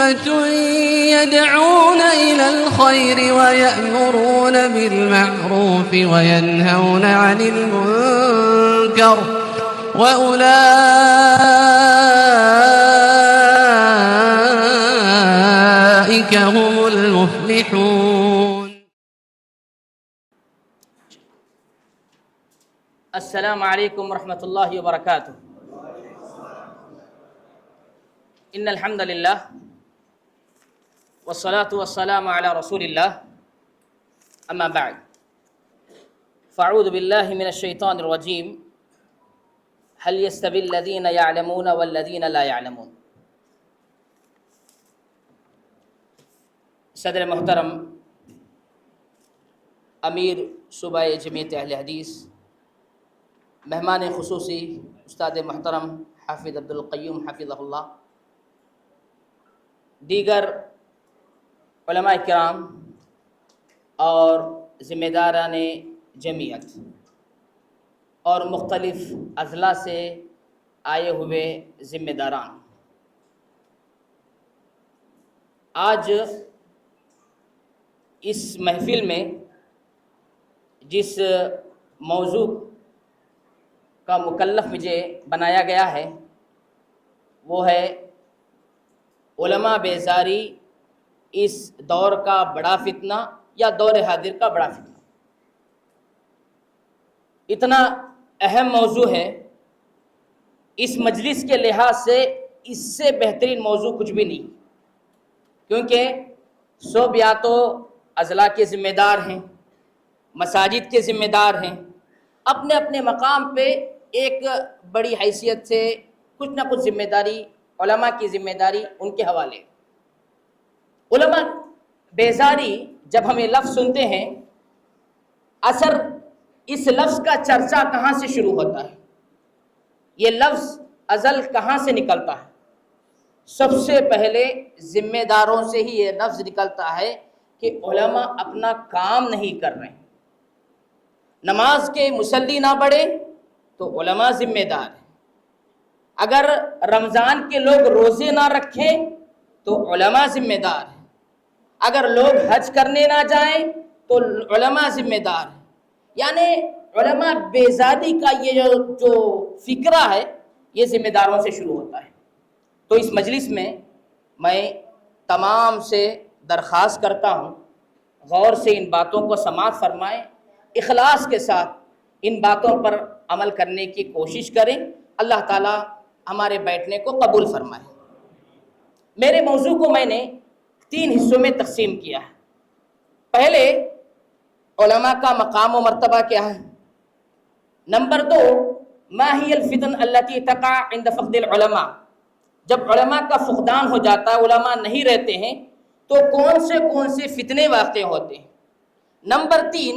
أمة يدعون إلى الخير ويأمرون بالمعروف وينهون عن المنكر وأولئك هم المفلحون. السلام علیکم ورحمۃ اللہ وبرکاتہ. ان الحمد للہ والصلاة والسلام علی رسول اللہ اما بعد فاعوذ باللہ من الشیطان الرجیم. هل يستوي الذین يعلمون والذین لا يعلمون. صدر محترم امیر صوبہ جمعیت اہل حدیث، مہمان خصوصی استاد محترم حافظ عبدالقیوم حفظہ اللہ، دیگر علماء کرام اور ذمہ داران جمعیت اور مختلف اضلاع سے آئے ہوئے ذمہ داران، آج اس محفل میں جس موضوع کا مکلف مجھے بنایا گیا ہے وہ ہے علماء بیزاری اس دور کا بڑا فتنہ یا دور حاضر کا بڑا فتنہ. اتنا اہم موضوع ہے، اس مجلس کے لحاظ سے اس سے بہترین موضوع کچھ بھی نہیں، کیونکہ سب یا تو اضلاع کے ذمہ دار ہیں، مساجد کے ذمہ دار ہیں، اپنے اپنے مقام پہ ایک بڑی حیثیت سے کچھ نہ کچھ ذمہ داری، علماء کی ذمہ داری ان کے حوالے. علماء بیزاری جب ہم یہ لفظ سنتے ہیں، اثر اس لفظ کا چرچا کہاں سے شروع ہوتا ہے، یہ لفظ ازل کہاں سے نکلتا ہے؟ سب سے پہلے ذمہ داروں سے ہی یہ لفظ نکلتا ہے کہ علماء اپنا کام نہیں کر رہے ہیں. نماز کے مصلی نہ پڑھے تو علماء ذمہ دار ہیں. اگر رمضان کے لوگ روزے نہ رکھیں تو علماء ذمہ دار ہیں. اگر لوگ حج کرنے نہ جائیں تو علماء ذمہ دار ہیں. یعنی علماء بیزاری کا یہ جو فکرہ ہے یہ ذمہ داروں سے شروع ہوتا ہے. تو اس مجلس میں میں تمام سے درخواست کرتا ہوں غور سے ان باتوں کو سماعت فرمائیں، اخلاص کے ساتھ ان باتوں پر عمل کرنے کی کوشش کریں. اللہ تعالیٰ ہمارے بیٹھنے کو قبول فرمائے. میرے موضوع کو میں نے 3 حصوں میں تقسیم کیا ہے. پہلے علماء کا مقام و مرتبہ کیا ہے. نمبر 2 ما ہی الفتن التي تقع عند فقد العلماء. جب علماء کا فقدان ہو جاتا ہے، علماء نہیں رہتے ہیں، تو کون سے فتنے واقع ہوتے ہیں. نمبر 3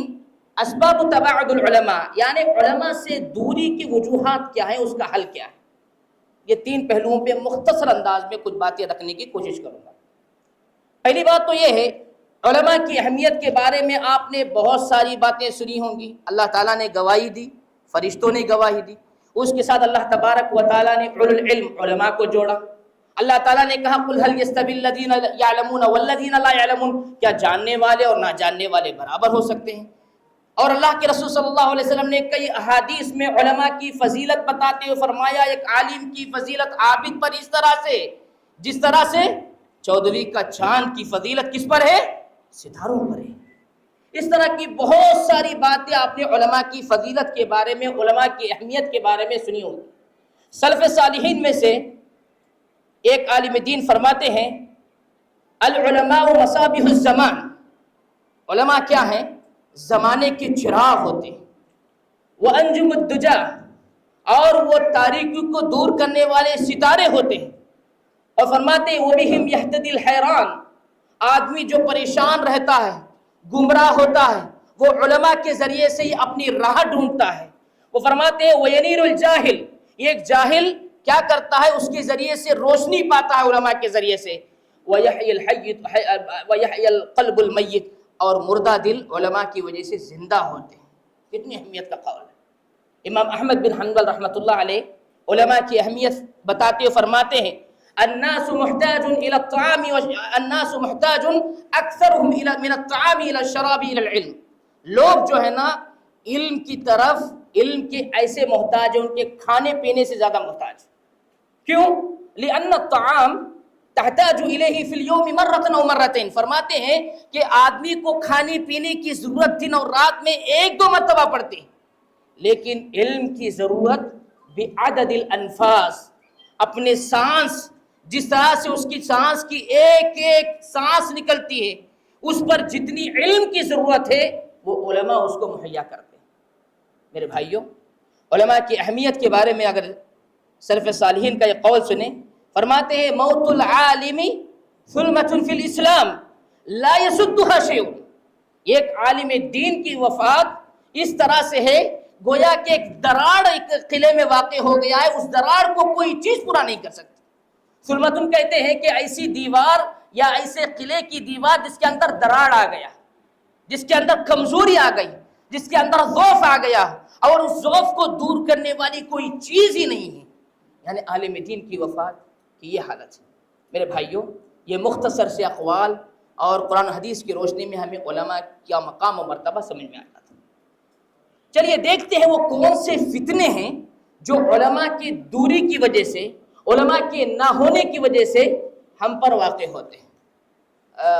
اسباب تباعد العلماء، یعنی علماء سے دوری کی وجوہات کیا ہیں، اس کا حل کیا ہے. یہ 3 پہلوؤں پہ مختصر انداز میں کچھ باتیں رکھنے کی کوشش کروں گا. پہلی بات تو یہ ہے، علماء کی اہمیت کے بارے میں آپ نے بہت ساری باتیں سنی ہوں گی. اللہ تعالیٰ نے گواہی دی، فرشتوں نے گواہی دی، اس کے ساتھ اللہ تبارک و تعالیٰ نے اولو العلم علماء کو جوڑا. اللہ تعالیٰ نے کہا قل هل يستوي الذين يعلمون والذين لا يعلمون، کیا جاننے والے اور نہ جاننے والے برابر ہو سکتے ہیں؟ اور اللہ کے رسول صلی اللہ علیہ وسلم نے کئی احادیث میں علماء کی فضیلت بتاتے ہوئے فرمایا ایک عالم کی فضیلت عابد پر اس طرح سے جس طرح سے 14ویں کا چاند کی فضیلت کس پر ہے؟ ستاروں پر ہے. اس طرح کی بہت ساری باتیں آپ نے علماء کی فضیلت کے بارے میں، علماء کی اہمیت کے بارے میں سنی ہوگی. سلف صالحین میں سے ایک عالم دین فرماتے ہیں العلماء مصابیح الزمان. علماء کیا ہیں؟ زمانے کے چراغ ہوتے ہیں. وانجم الدجا، اور وہ تاریکی کو دور کرنے والے ستارے ہوتے ہیں. اور فرماتے ہیں وبہم یہتدی الحیران، آدمی جو پریشان رہتا ہے، گمراہ ہوتا ہے، وہ علماء کے ذریعے سے ہی اپنی راہ ڈھونڈتا ہے. وہ فرماتے ہیں وینیر الجاہل، ایک جاہل کیا کرتا ہے، اس کے ذریعے سے روشنی پاتا ہے علماء کے ذریعے سے. وَيَحْيَ الْقَلْبُ الْمَيِّتِ، اور مردہ دل علماء کی وجہ سے زندہ ہوتے ہیں. کتنی اہمیت کا قول ہے. امام احمد بن حنبل رحمۃ اللہ علیہ علماء کی اہمیت بتاتے ہوئے فرماتے ہیں الناس محتاج الى الطعام والناس محتاج اکثرهم الى من الطعام الى الشراب الى العلم. لوگ جو ہے نا علم کی طرف، علم کے ایسے محتاج ہیں، ان کے کھانے پینے سے زیادہ محتاج. کیوں؟ لأن الطعام تحتاج الیہ فی اليوم مرۃ او مرتين. فرماتے ہیں کہ آدمی کو کھانے پینے کی ضرورت دن اور رات میں 1-2 مرتبہ پڑتی ہے، لیکن علم کی ضرورت بعدد الانفاس، اپنے سانس، جس طرح سے اس کی سانس کی ایک ایک سانس نکلتی ہے، اس پر جتنی علم کی ضرورت ہے وہ علماء اس کو مہیا کرتے ہیں. میرے بھائیوں، علماء کی اہمیت کے بارے میں اگر سلف صالحین کا یہ قول سنیں، فرماتے ہیں موت العالم ظلمۃ فی الاسلام لا یسدها شیء. ایک عالم دین کی وفات اس طرح سے ہے گویا کہ ایک دراڑ ایک قلعے میں واقع ہو گیا ہے، اس دراڑ کو کوئی چیز پورا نہیں کر سکتی. ظلمتن کہتے ہیں کہ ایسی دیوار یا ایسے قلعے کی دیوار جس کے اندر دراڑ آ گیا، جس کے اندر کمزوری آ گئی، جس کے اندر ضعف آ گیا، اور اس ضعف کو دور کرنے والی کوئی چیز ہی نہیں ہے. یعنی عالم دین کی وفات کی یہ حالت ہے. میرے بھائیوں، یہ مختصر سے اقوال اور قرآن و حدیث کی روشنی میں ہمیں علماء کا مقام و مرتبہ سمجھ میں آتا تھا. چلیے دیکھتے ہیں وہ کون سے فتنے ہیں جو علماء کی دوری کی وجہ سے، علماء کے نہ ہونے کی وجہ سے ہم پر واقع ہوتے ہیں.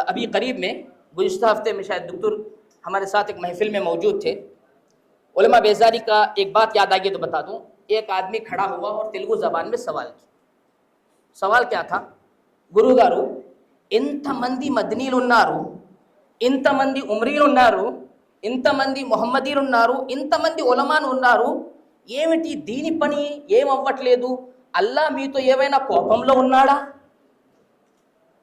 ابھی قریب میں گزشتہ ہفتے میں شاید دکتر ہمارے ساتھ ایک محفل میں موجود تھے. علماء بیزاری کا ایک بات یاد آئی تو بتا دوں. ایک آدمی کھڑا ہوا اور تیلگو زبان میں سوال کیا. سوال کیا تھا؟ گرو گارو انتمندی مدنیل النارو، انتمندی عمریل النارو، ఇంతమంది మొహమ్మదీలు ఉన్నారు, ఇంతమంది ఉలమాను ఉన్నారు, ఏమిటి దీని పని ఏం అవ్వట్లేదు, అల్లా మీతో ఏమైనా కోపంలో ఉన్నాడా?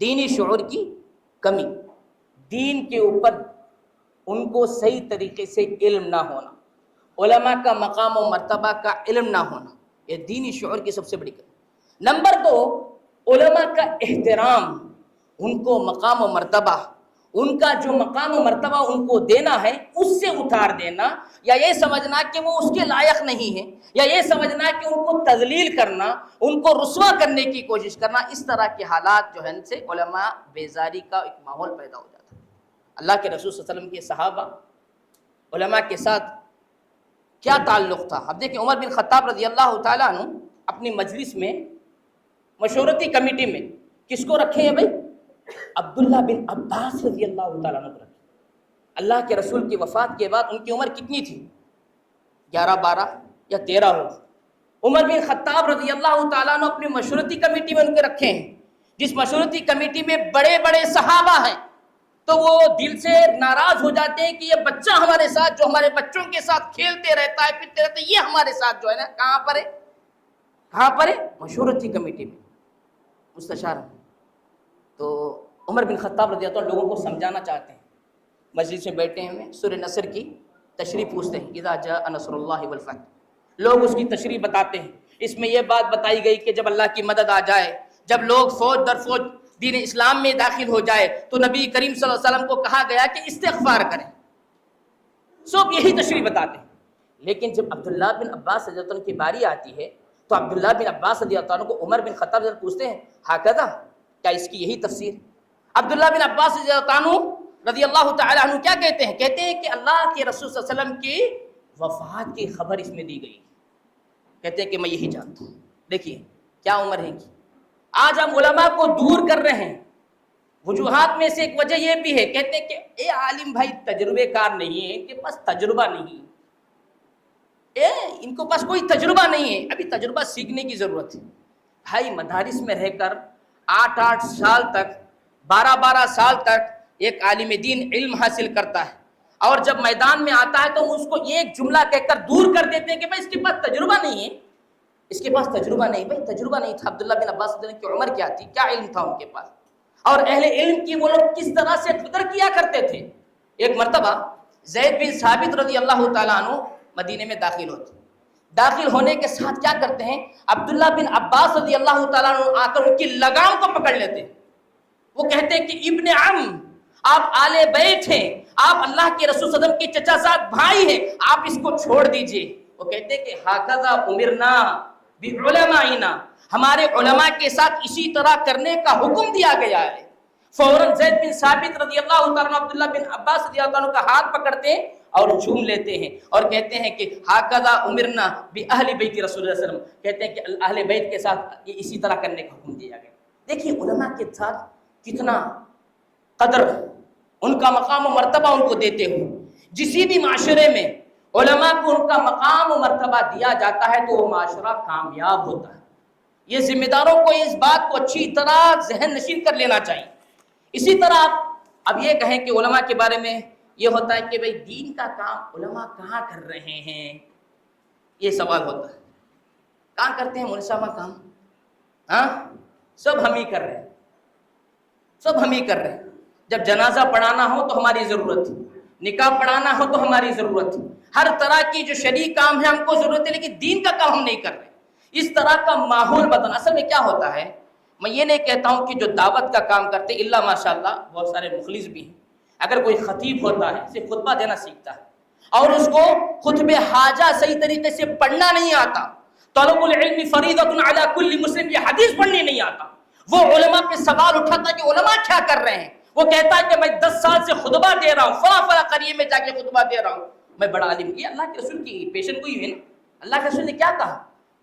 دینی شعور کی کمی، دین کے اوپر ان کو صحیح طریقے سے علم نہ ہونا، علماء کا مقام و مرتبہ کا علم نہ ہونا، یہ دینی شعور کی سب سے بڑی کمی۔ نمبر 2، علماء کا احترام، ان کو مقام و مرتبہ، ان کا جو مقام و مرتبہ ان کو دینا ہے اس سے اتار دینا، یا یہ سمجھنا کہ وہ اس کے لائق نہیں ہے، یا یہ سمجھنا کہ ان کو تذلیل کرنا، ان کو رسوا کرنے کی کوشش کرنا، اس طرح کے حالات جو ہیں ان سے علماء بیزاری کا ایک ماحول پیدا ہو جاتا ہے۔ اللہ کے رسول صلی اللہ علیہ وسلم کے صحابہ علماء کے ساتھ کیا تعلق تھا؟ اب دیکھیں، عمر بن خطاب رضی اللہ تعالیٰ عنہ اپنی مجلس میں مشورتی کمیٹی میں کس کو رکھے ہیں بھائی؟ عبداللہ بن عباس رضی اللہ تعالیٰ عنہ کو رکھے۔ اللہ کے رسول کی وفات کے بعد ان کی عمر کتنی تھی؟ 11، 12 یا 13 ہو۔ عمر بن خطاب رضی اللہ تعالیٰ عنہ اپنی مشورتی کمیٹی میں ان کے رکھے ہیں، جس مشورتی کمیٹی میں بڑے بڑے صحابہ ہیں، تو وہ دل سے ناراض ہو جاتے ہیں کہ یہ بچہ ہمارے ساتھ، جو ہمارے بچوں کے ساتھ کھیلتے رہتا ہے پھرتے رہتا ہے، یہ ہمارے ساتھ جو ہے نا کہاں پر ہے؟ کہاں پر ہے؟ مشورتی کمیٹی میں مستشار ہیں۔ تو عمر بن خطاب رضی اللہ عنہ لوگوں کو سمجھانا چاہتے ہیں، مجلس میں بیٹھے ہیں، سورہ نصر کی تشریح پوچھتے ہیں، اذا جاء نصر اللہ والفتح، لوگ اس کی تشریح بتاتے ہیں۔ اس میں یہ بات بتائی گئی کہ جب اللہ کی مدد آ جائے، جب لوگ فوج در فوج دین اسلام میں داخل ہو جائے، تو نبی کریم صلی اللہ علیہ وسلم کو کہا گیا کہ استغفار کریں۔ سب یہی تشریح بتاتے ہیں۔ لیکن جب عبداللہ بن عباس رضی اللہ عنہ کی باری آتی ہے تو عبداللہ بن عباس رضی اللہ عنہ کو عمر بن خطاب رضی اللہ عنہ پوچھتے ہیں، ہاکذا، کیا اس کی یہی تفسیر؟ عبداللہ بن عباس رضی اللہ تعالیٰ عنہ کیا کہتے ہیں؟ کہتے ہیں کہ اللہ کے رسول صلی اللہ علیہ وسلم کی وفات کی خبر اس میں دی گئی، کہتے ہیں کہ میں یہی جانتا ہوں۔ دیکھیے کیا عمر ہے کی۔ آج ہم علماء کو دور کر رہے ہیں، وجوہات میں سے ایک وجہ یہ بھی ہے، کہتے ہیں کہ اے عالم بھائی تجربے کار نہیں ہے، ان کے پاس تجربہ نہیں ہے، ان کے پاس کوئی تجربہ نہیں ہے، ابھی تجربہ سیکھنے کی ضرورت ہے۔ بھائی مدارس میں رہ کر 8 سال تک، 12 سال تک ایک عالم دین علم حاصل کرتا ہے، اور جب میدان میں آتا ہے تو اس کو ایک جملہ کہہ کر دور کر دیتے ہیں کہ بھائی اس کے پاس تجربہ نہیں ہے، اس کے پاس تجربہ نہیں۔ بھائی تجربہ نہیں تھا عبداللہ بن عباس کی عمر کیا تھی، کیا علم تھا ان کے پاس، اور اہل علم کی وہ لوگ کس طرح سے قدر کیا کرتے تھے۔ ایک مرتبہ زید بن ثابت رضی اللہ تعالیٰ عنہ مدینے میں داخل ہوتے، داخل ہونے کے ساتھ کیا کرتے ہیں، عبداللہ بن عباس رضی اللہ تعالیٰ عنہ آ کر ان کی لگام کو پکڑ لیتے ہیں۔ وہ کہتے ہیں کہ ابن عم، آپ آل بیت ہیں، آپ اللہ کے رسول صلی اللہ علیہ وسلم کے چچا زاد بھائی ہیں، آپ اس کو چھوڑ دیجئے۔ وہ کہتے ہیں کہ ہاکذا امرنا بعلمائنا، ہمارے علماء کے ساتھ اسی طرح کرنے کا حکم دیا گیا ہے۔ فوراً زید بن ثابت رضی اللہ تعالیٰ عنہ عبداللہ بن عباس رضی اللہ عنہ کا ہاتھ پکڑتے ہیں اور جھوم لیتے ہیں اور کہتے ہیں کہ ہاکذا امرنا باہل بیت رسول اللہ صلی اللہ علیہ وسلم، کہتے ہیں کہ اہل بیت کے ساتھ اسی طرح کرنے کا حکم دیا گیا۔ دیکھیے علماء کے ساتھ کتنا قدر، ان کا مقام و مرتبہ ان کو دیتے ہو۔ جسی بھی معاشرے میں علماء کو ان کا مقام و مرتبہ دیا جاتا ہے تو وہ معاشرہ کامیاب ہوتا ہے۔ یہ ذمہ داروں کو اس بات کو اچھی طرح ذہن نشین کر لینا چاہیے۔ اسی طرح اب یہ کہیں کہ علماء کے بارے میں یہ ہوتا ہے کہ بھئی دین کا کام علماء کہاں کر رہے ہیں، یہ سوال ہوتا ہے۔ کہاں کرتے ہیں مولوی صاحب کام؟ ہاں سب ہم ہی کر رہے ہیں، سب ہم ہی کر رہے ہیں۔ جب جنازہ پڑھانا ہو تو ہماری ضرورت ہے، نکاح پڑھانا ہو تو ہماری ضرورت ہے، ہر طرح کی جو شرعی کام ہے ہم کو ضرورت ہے، لیکن دین کا کام ہم نہیں کر رہے۔ اس طرح کا ماحول بدلنا، اصل میں کیا ہوتا ہے، میں یہ نہیں کہتا ہوں کہ جو دعوت کا کام کرتے اللہ ماشاءاللہ بہت سارے مخلص بھی ہیں، اگر کوئی خطیب ہوتا ہے صرف خطبہ دینا سیکھتا ہے اور اس کو خطبہ حاجہ صحیح طریقے سے پڑھنا نہیں آتا، طلب العلم فریضۃ علی کل مسلم، یہ حدیث پڑھنے نہیں آتا، وہ علماء پہ سوال اٹھاتا ہے کہ علماء کیا کر رہے ہیں۔ وہ کہتا ہے کہ میں 10 سال سے خطبہ دے رہا ہوں، فلاں فلاں قریے میں جا کے خطبہ دے رہا ہوں، میں بڑا عالم۔ یہ اللہ کے رسول کی پیشن گوئی ہے نا، اللہ کے رسول نے کیا کہا،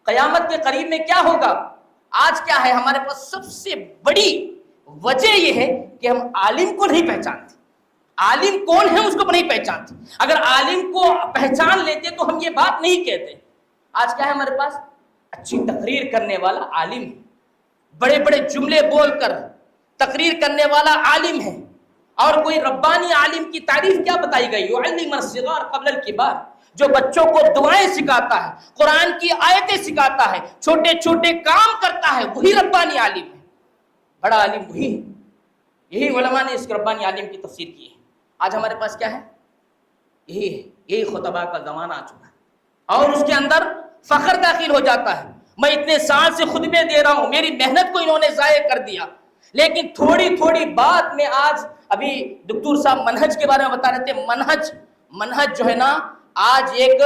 قیامت کے قریب میں کیا ہوگا۔ آج کیا ہے ہمارے پاس سب سے بڑی وجہ یہ ہے کہ ہم عالم کو نہیں پہچانتے، عالم کون ہے اس کو نہیں پہچانتے۔ اگر عالم کو پہچان لیتے تو ہم یہ بات نہیں کہتے۔ آج کیا ہے ہمارے پاس، اچھی تقریر کرنے والا عالم ہے، بڑے بڑے جملے بول کر تقریر کرنے والا عالم ہے، اور کوئی ربانی عالم کی تعریف کیا بتائی گئی، یعلم الصغار قبل الکبار، جو بچوں کو دعائیں سکھاتا ہے، قرآن کی آیتیں سکھاتا ہے، چھوٹے چھوٹے کام کرتا ہے، وہی ربانی عالم ہے، بڑا عالم وہی ہے۔ یہی علماء نے اس ربانی عالم کی تفسیر کی ہے. آج ہمارے پاس کیا ہے؟ یہی ہے. یہی خطبہ کا زمانہ آ چکا ہے اور اس کے اندر فخر داخل ہو جاتا ہے. میں اتنے سال سے خطبے دے رہا ہوں, میری محنت کو انہوں نے ضائع کر دیا, لیکن تھوڑی تھوڑی بات میں آج ابھی دکتور صاحب منہج کے بارے میں بتا رہے تھے. منہج جو ہے نا آج ایک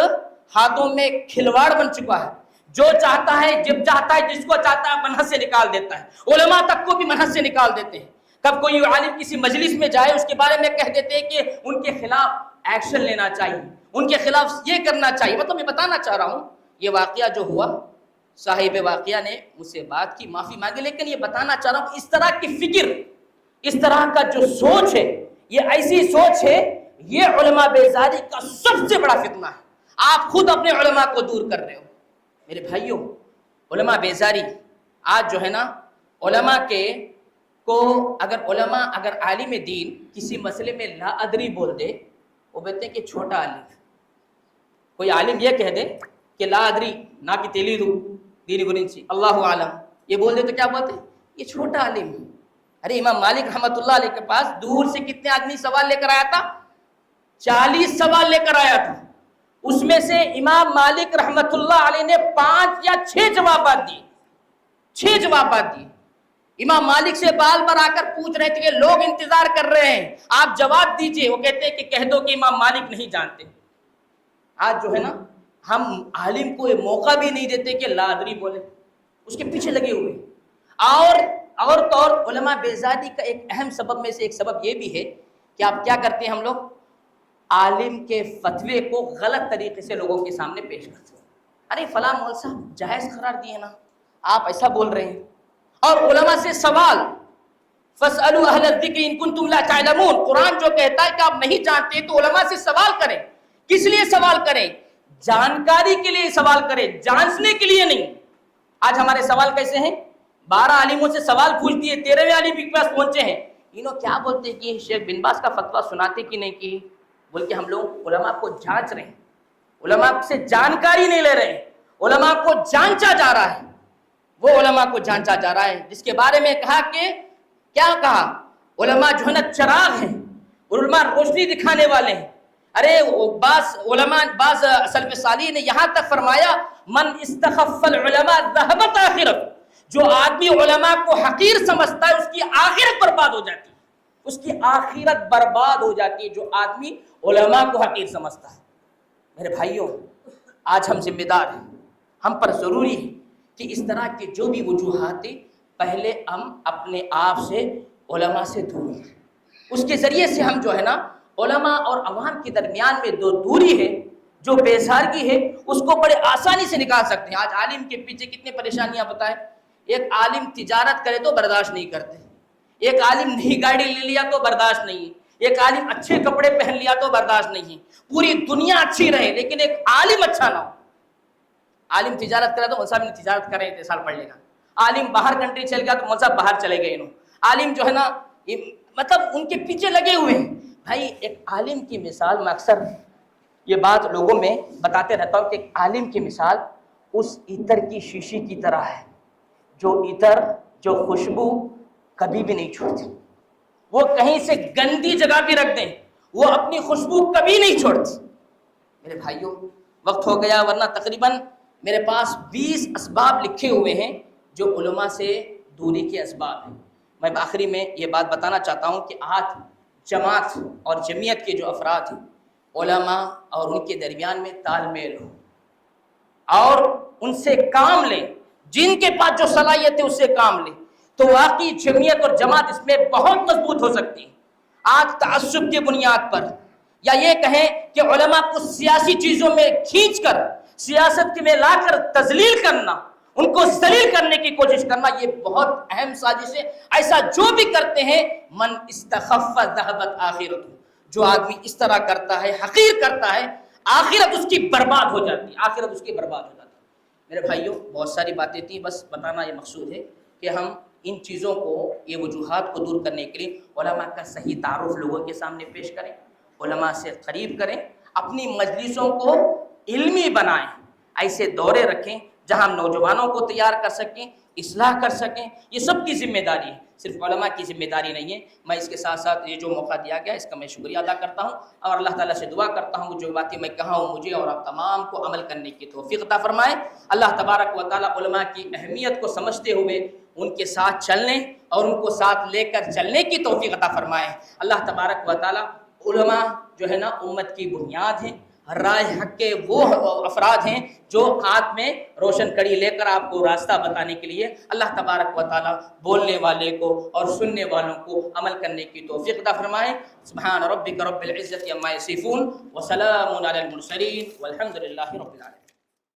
ہاتھوں میں کھلواڑ بن چکا ہے. جو چاہتا ہے جب چاہتا ہے جس کو چاہتا ہے منہج سے نکال دیتا ہے. علماء تک کو بھی منہج سے نکال دیتے ہیں. کب کوئی عالم کسی مجلس میں جائے اس کے بارے میں کہہ دیتے ہیں کہ ان کے خلاف ایکشن لینا چاہیے, ان کے خلاف یہ کرنا چاہیے. مطلب میں بتانا چاہ رہا ہوں یہ واقعہ جو ہوا, صاحب واقعہ نے مجھ سے بات کی, معافی مانگی, لیکن یہ بتانا چاہ رہا ہوں اس طرح کی فکر, اس طرح کا جو سوچ ہے, یہ ایسی سوچ ہے, یہ علماء بیزاری کا سب سے بڑا فتنہ ہے. آپ خود اپنے علماء کو دور کر رہے ہو. میرے بھائیوں, علماء بیزاری آج جو ہے نا علماء کے کو اگر عالم دین کسی مسئلے میں لا ادری بول دے, وہ کہتے ہیں کہ چھوٹا عالم. کوئی عالم یہ کہہ دے کہ لا ادری نا کی تیلی دو دینی گرنسی اللہ عالم, یہ بول دے تو کیا بولتے ہیں؟ یہ چھوٹا عالم. ارے امام مالک رحمۃ اللہ علیہ کے پاس دور سے کتنے آدمی سوال لے کر آیا تھا؟ 40 سوال لے کر آیا تھا. اس میں سے امام مالک رحمۃ اللہ علیہ نے 5 یا 6 جوابات دیے. 6 جوابات دیے. امام مالک سے بال بر آ کر پوچھ رہے تھے کہ لوگ انتظار کر رہے ہیں, آپ جواب دیجئے. وہ کہتے ہیں کہ کہہ دو کہ امام مالک نہیں جانتے. آج جو ہے نا ہم عالم کو یہ موقع بھی نہیں دیتے کہ لا ادری بولے, اس کے پیچھے لگے ہوئے. اور علماء بیزاری کا ایک اہم سبب میں سے ایک سبب یہ بھی ہے کہ آپ کیا کرتے ہیں, ہم لوگ عالم کے فتوے کو غلط طریقے سے لوگوں کے سامنے پیش کرتے ہیں. ارے فلاں مول صاحب جائز قرار دیے نا, آپ ایسا بول رہے ہیں. اور علماء سے سوال, فاسألوا اہل الذکر ان کنتم لا تعلمون. قرآن جو کہتا ہے کہ آپ نہیں جانتے تو علماء سے سوال کریں. کس لیے سوال کریں؟ جانکاری کے لیے سوال کریں, جانچنے کے لیے نہیں. آج ہمارے سوال کیسے ہیں؟ 12 عالموں سے سوال پوچھ دیے, 13ویں عالم کے پاس پہنچے ہیں. انہوں کیا بولتے کہ شیخ بن باز کا فتویٰ سناتے کہ نہیں کی, بول کے ہم لوگ علماء کو جانچ رہے ہیں, علماء سے جانکاری نہیں لے رہے ہیں. علماء کو جانچا جا رہا ہے, وہ علماء کو جانچا جا رہا ہے جس کے بارے میں کہا کہ کیا کہا, علماء جو ہے نا چراغ ہیں, علماء روشنی دکھانے والے ہیں. ارے بعض سلف صالح نے یہاں تک فرمایا من استخف العلماء ذهبت آخرت. جو آدمی علماء کو حقیر سمجھتا ہے اس کی آخرت برباد ہو جاتی ہے, اس کی آخرت برباد ہو جاتی ہے جو آدمی علماء کو حقیر سمجھتا ہے. میرے بھائیوں, آج ہم ذمہ دار ہیں, ہم پر ضروری ہے کہ اس طرح کے جو بھی وجوہات ہیں پہلے ہم اپنے آپ سے علماء سے دور ہیں. اس کے ذریعے سے ہم جو ہے نا علماء اور عوام کے درمیان میں جو دوری ہے, جو بیزارگی ہے, اس کو بڑے آسانی سے نکال سکتے ہیں. آج عالم کے پیچھے کتنے پریشانیاں بتائیں. ایک عالم تجارت کرے تو برداشت نہیں کرتے, ایک عالم نئی گاڑی لے لیا تو برداشت نہیں ہے, ایک عالم اچھے کپڑے پہن لیا تو برداشت نہیں ہے. پوری دنیا اچھی رہے لیکن ایک عالم اچھا نہ ہو. عالم تجارت کرے تو مولوی صاحب نے تجارت کرے 3 سال پڑھ لے گا. عالم باہر کنٹری چل گیا تو مولوی صاحب باہر چلے گئے. عالم جو ہے نا مطلب ان کے پیچھے لگے ہوئے ہیں. بھائی ایک عالم کی مثال, میں اکثر یہ بات لوگوں میں بتاتے رہتا ہوں کہ ایک عالم کی مثال اس عطر کی شیشی کی طرح ہے, جو عطر, جو خوشبو کبھی بھی نہیں چھوڑتی. وہ کہیں سے گندی جگہ بھی رکھ دیں وہ اپنی خوشبو کبھی نہیں چھوڑتی. میرے بھائیوں وقت ہو گیا, ورنہ تقریباً میرے پاس 20 اسباب لکھے ہوئے ہیں جو علماء سے دوری کے اسباب ہیں. میں آخری میں یہ بات بتانا چاہتا ہوں کہ آج جماعت اور جمعیت کے جو افراد ہیں, علماء اور ان کے درمیان میں تال میل ہو اور ان سے کام لیں, جن کے پاس جو صلاحیت ہے اس سے کام لیں, تو واقعی جمعیت اور جماعت اس میں بہت مضبوط ہو سکتی ہے. آج تعصب کی بنیاد پر یا یہ کہیں کہ علماء کو سیاسی چیزوں میں کھینچ کر, سیاست میں لا کر تذلیل کرنا, ان کو ذلیل کرنے کی کوشش کرنا, یہ بہت اہم سازش ہے. ایسا جو بھی کرتے ہیں من استخف ذهبت آخرت, جو آدمی اس طرح کرتا ہے, حقیر کرتا ہے, آخرت اس کی برباد ہو جاتی, آخرت اس کی برباد ہو جاتی. میرے بھائیوں بہت ساری باتیں تھیں, بس بتانا یہ مقصود ہے کہ ہم ان چیزوں کو, یہ وجوہات کو دور کرنے کے لیے علماء کا صحیح تعارف لوگوں کے سامنے پیش کریں, علماء سے قریب کریں, اپنی مجلسوں کو علمی بنائیں, ایسے دورے رکھیں جہاں ہم نوجوانوں کو تیار کر سکیں، اصلاح کر سکیں، یہ سب کی ذمہ داری ہے، صرف علماء کی ذمہ داری نہیں ہے۔ میں اس کے ساتھ ساتھ یہ جو موقع دیا گیا اس کا میں شکریہ ادا کرتا ہوں اور اللہ تعالیٰ سے دعا کرتا ہوں جو باتیں میں کہا ہوں مجھے اور آپ تمام کو عمل کرنے کی توفیق عطا فرمائے۔ اللہ تبارک و تعالیٰ علماء کی اہمیت کو سمجھتے ہوئے ان کے ساتھ چلنے اور ان کو ساتھ لے کر چلنے کی توفیق عطا فرمائے۔ اللہ تبارک و تعالیٰ علماء جو ہے نا امت کی بنیاد ہیں، رائے حق کے وہ افراد ہیں جو ہاتھ میں روشن کڑی لے کر آپ کو راستہ بتانے کے لیے۔ اللہ تبارک و تعالیٰ بولنے والے کو اور سننے والوں کو عمل کرنے کی توفیق عطا فرمائے۔ سبحان ربک رب العزت عما یصفون وسلام علی المرسلین والحمد للہ رب العالمین۔